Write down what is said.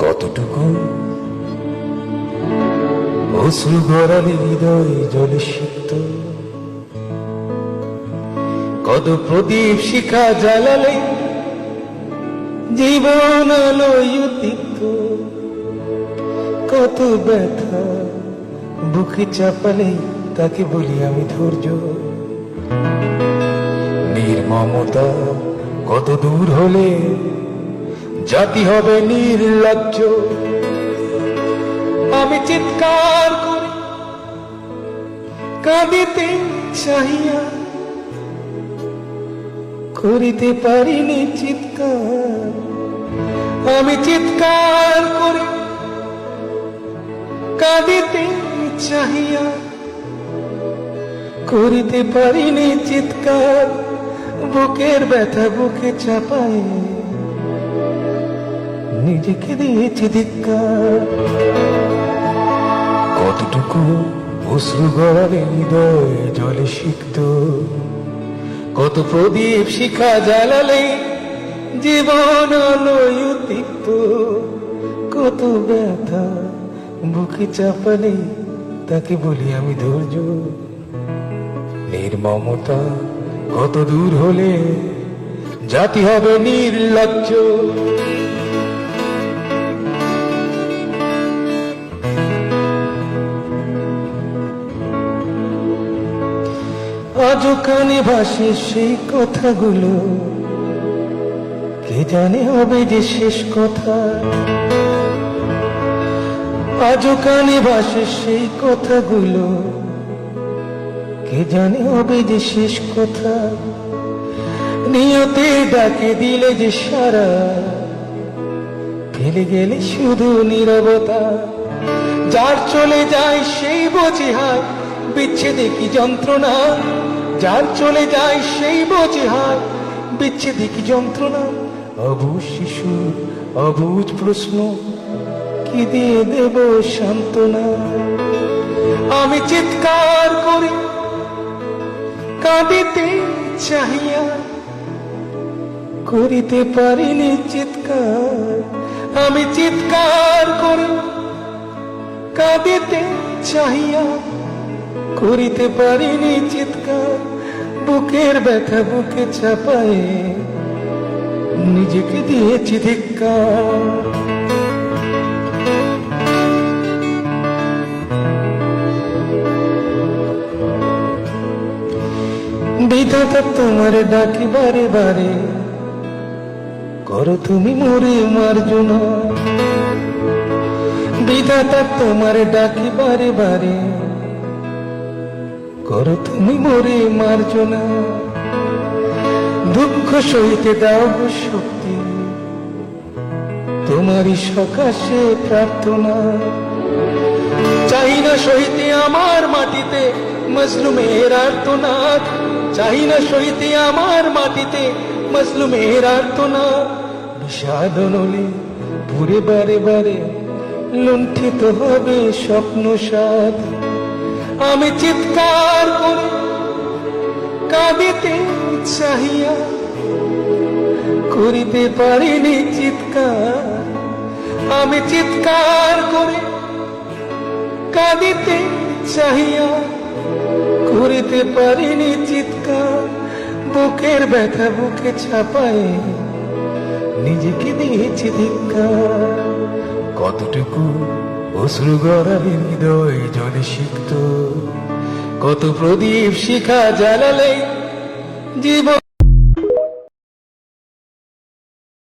কতটুকু অশ্রু গড়ালে হৃদয় জলে সিক্ত, কত প্রদীপ শিখা জ্বালালে জীবন আলোয় উদ্দীপ্ত, কত ব্যথা বুকে চাপালে তাকে বলি আমি ধৈর্য। নির্মমতা কত দূর হলে জাতি হবে নির্লজ্জ। আমি চিৎকার করি কাঁদিতে চাহিয়া, করিতে পারিনি চিৎকার। আমি চিৎকার করি কাঁদিতে চাহিয়া, করিতে পারিনি চিৎকার। বুকের ব্যথা বুকে চাপায় নিজেকে দিয়েছি ধিক্কার। কতটুকু অশ্রু গড়ালে হৃদয় জলে সিক্ত, কত প্রদীপ শিখা জ্বালালে জীবন আলোয় উদ্দীপ্ত, কত ব্যথা বুকে চাপালে তাকে বলি আমি ধৈর্য। নির্মমতা কত দূর হলে জাতি হবে নির্লজ্জ। আজও কানে ভাসে সেই কথাগুলো, কে জানে হবে যে শেষ কথা। আজও কানে ভাসে সেই কথাগুলো, কে জানে হবে যে শেষ কথা। নিয়তে ডাকে দিলে যে সারা, ফেলে গেলে শুধু নীরবতা। যার চলে যায় সেই বোঝে হায় বিচ্ছেদে কি যন্ত্রণা। যার চলে যায় সেই বোঝে হায় বিচ্ছেদে কি যন্ত্রণা। অবুঝ শিশু অবুঝ প্রশ্ন, কি দিয়ে দেব সান্ত্বনা। আমি চিৎকার করি কাঁদিতে চাহিয়া, করিতে পারিনি চিৎকার। আমি চিৎকার করি কাঁদিতে চাহিয়া, করিতে পারিনি চিৎকার। বুকের ব্যথা বুকে চাপায় নিজেকে দিয়েছি ধিক্কার। বিধাতা তোমার ডাকি বারে বারে, করো তুমি মোরে মার্জনা। বিধাতা তোমার ডাকি বারে বারে, করো তুমি মোরে মার্জনা। দুঃখ সইতে দাও গো শক্তি, তোমারই সকাশে প্রার্থনা। চাই না সইতে আমার মাটিতে মজলুমের আর্তনাদ। চাই না সইতে আমার মাটিতে মজলুমের আর্তনাদ। বিষাদ নলে পুরে বারে বারে লুণ্ঠিত হবে স্বপ্ন সাদ। আমি চিৎকার করি কাঁদিতে চাহিয়া, করিতে পারিনি চিৎকার। আমি চিৎকার করি কাঁদিতে চাহিয়া, করিতে পারিনি চিৎকার। বুকের ব্যথা বুকে চাপায় নিজেকে দিয়েছি ধিক্কার। কতটুকু অশ্রু গড়ালে হৃদয় জলে সিক্ত, কত প্রদীপ শিখা জ্বালালে জীবন